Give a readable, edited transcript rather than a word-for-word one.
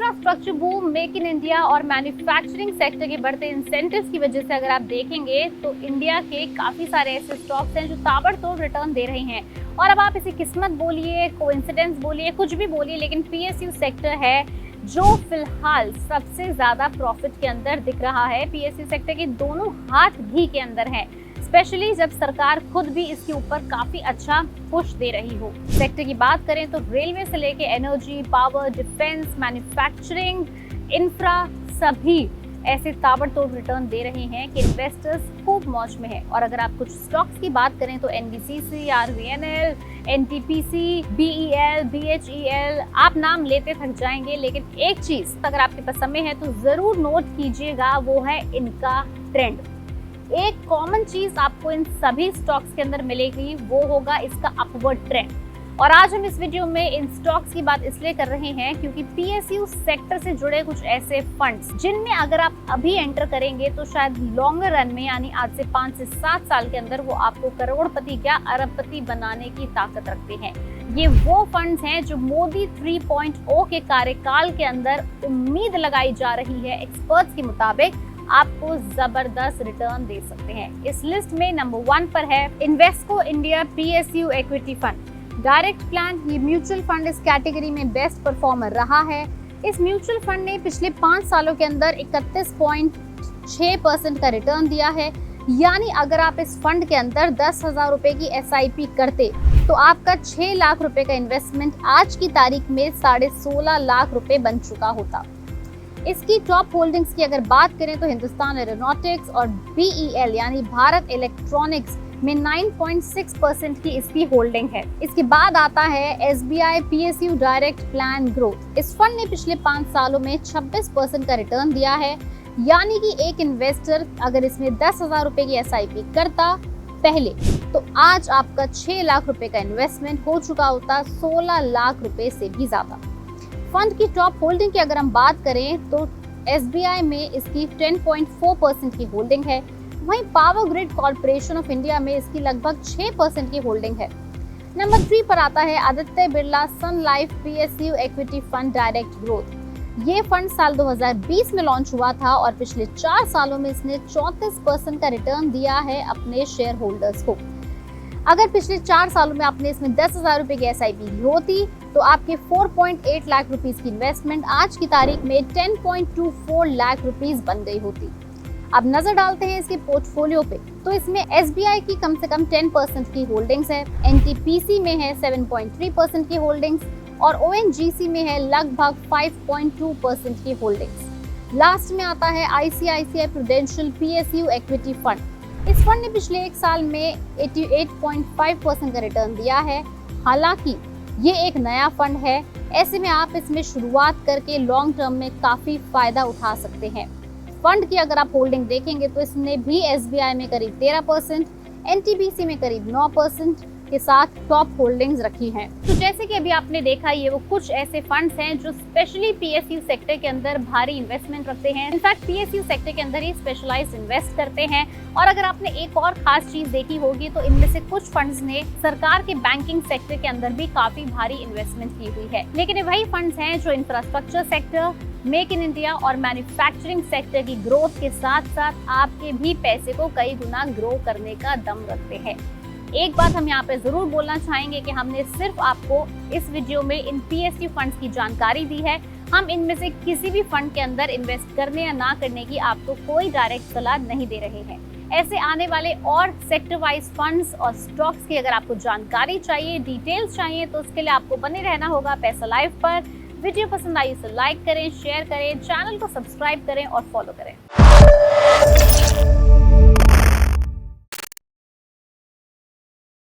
Infrastructure boom, make in India और manufacturing sector के बढ़ते इंसेंटिव्स की वजह से अगर आप देखेंगे तो इंडिया के काफी सारे ऐसे स्टॉक्स हैं जो ताबड़तोड़ रिटर्न दे रहे हैं। और अब आप इसे किस्मत बोलिए, कोइंसिडेंस बोलिए, कुछ भी बोलिए, लेकिन पीएसयू सेक्टर है जो फिलहाल सबसे ज्यादा प्रॉफिट के अंदर दिख रहा है। पीएसयू सेक्टर के दोनों हाथ घी के अंदर हैं, स्पेशली जब सरकार खुद भी इसके ऊपर काफी अच्छा पुश दे रही हो। सेक्टर की बात करें तो रेलवे से लेके energy, power, defence, manufacturing, infra सभी ऐसे ताबड़तोड़ रिटर्न दे रहे हैं कि इन्वेस्टर्स खूब मौज में है। और अगर आप कुछ स्टॉक्स की बात करें तो NBCC, RVNL, NTPC, BEL, BHEL, आप नाम लेते थक जाएंगे, लेकिन एक चीज अगर आपके पास समय है तो जरूर नोट कीजिएगा, वो है इनका ट्रेंड। एक कॉमन चीज आपको इन सभी स्टॉक्स के अंदर मिलेगी, वो होगा इसका अपवर्ड ट्रेंड। और आज हम इस वीडियो में इन स्टॉक्स की बात इसलिए कर रहे हैं क्योंकि पीएसयू सेक्टर से जुड़े कुछ ऐसे फंड्स जिनमें अगर आप अभी एंटर करेंगे तो शायद लॉन्गर रन में, यानी आज से 5 से 7 साल के अंदर, वो आपको करोड़पति क्या अरबपति बनाने की ताकत रखते हैं। ये वो फंड्स हैं जो मोदी 3.0 के कार्यकाल के अंदर उम्मीद लगाई जा रही है, एक्सपर्ट्स के मुताबिक आपको जबरदस्त रिटर्न दे सकते हैं। इस लिस्ट में नंबर 1 पर है Invesco India PSU equity fund direct plan. ये म्यूचुअल फंड इस कैटेगरी में बेस्ट परफॉर्मर रहा है। इस म्यूचुअल फंड ने पिछले 5 सालों के अंदर 31.6% का रिटर्न दिया है। यानी अगर आप इस फंड के अंदर 10,000 रुपए की एसआईपी करते तो आपका 6 लाख रुपए का इन्वेस्टमेंट आज की तारीख में 16.5 लाख रुपए बन चुका होता। इसकी टॉप होल्डिंग्स की अगर बात करें तो हिंदुस्तान एरोनॉटिक्स और बीईएल यानी भारत इलेक्ट्रॉनिक्स में 9.6% की इसकी होल्डिंग है। इसके बाद आता है SBI PSU direct plan growth. इस फंड ने पिछले 5 सालों में 26% का रिटर्न दिया है। यानी कि एक इन्वेस्टर अगर इसमें 10,000 रुपए की एसआईपी करता पहले, तो आज आपका 6 लाख रुपए का इन्वेस्टमेंट हो चुका होता 16 लाख रुपए से भी ज्यादा। फंड की टॉप होल्डिंग की अगर हम बात करें तो एसबीआई में इसकी 10.4% की होल्डिंग है। वहीं power grid corporation of India में इसकी लगभग 6% की होल्डिंग है। नंबर 3 पर आता है Aditya Birla sun life PSU equity fund direct growth. ये फंड साल 2020 में लॉन्च हुआ था और पिछले 4 सालों में इसने 34% का रिटर्न दिया है अपने शेयर होल्डर्स को। अगर पिछले 4 सालों में आपने इसमें 10,000 रुपए की एसआईपी ली होती तो आपके 4.8 लाख रुपीस की इन्वेस्टमेंट आज की तारीख में 10.24 लाख रुपीस बन गई होती। अब नजर डालते हैं इसके पोर्टफोलियो पे, तो इसमें एसबीआई की कम से कम 10% की होल्डिंग्स है, एनटीपीसी में है 7.3% की होल्डिंग्स और ओएनजीसी में है लगभग 5.2% की होल्डिंग्स। लास्ट में आता है ICICI prudential PSU equity fund. इस फंड ने पिछले 1 साल में 88.5% का रिटर्न दिया है। हालांकि ये एक नया फंड है, ऐसे में आप इसमें शुरुआत करके लॉन्ग टर्म में काफी फायदा उठा सकते हैं। फंड की अगर आप होल्डिंग देखेंगे तो इसने भी एसबीआई में करीब 13%, एनटीपीसी में करीब 9% के साथ टॉप होल्डिंग्स रखी हैं। तो जैसे कि अभी आपने देखा, ये वो कुछ ऐसे फंड्स हैं जो स्पेशली पीएसयू सेक्टर के अंदर भारी इन्वेस्टमेंट रखते हैं। इनफैक्ट पीएसयू सेक्टर के अंदर ही स्पेशलाइज्ड इन्वेस्ट करते हैं। और अगर आपने एक और खास चीज देखी होगी तो इनमें से कुछ फंड्स ने सरकार के बैंकिंग सेक्टर के अंदर भी काफी भारी इन्वेस्टमेंट की हुई है। लेकिन ये वही फंड्स हैं जो infrastructure sector, make in India और मैन्युफैक्चरिंग सेक्टर की ग्रोथ के साथ साथ आपके भी पैसे को कई गुना ग्रो करने का दम रखते हैं। एक बात हम यहाँ पे जरूर बोलना चाहेंगे कि हमने सिर्फ आपको इस वीडियो में इन पीएसयू फंड्स की जानकारी दी है। हम इनमें से किसी भी फंड के अंदर इन्वेस्ट करने या ना करने की आपको कोई डायरेक्ट सलाह नहीं दे रहे हैं। ऐसे आने वाले और सेक्टर वाइज फंड्स और स्टॉक्स की अगर आपको जानकारी चाहिए, डिटेल्स चाहिए, तो उसके लिए आपको बने रहना होगा पैसा लाइव पर। वीडियो पसंद आई तो लाइक करें, शेयर करें, चैनल को सब्सक्राइब करें और फॉलो करें।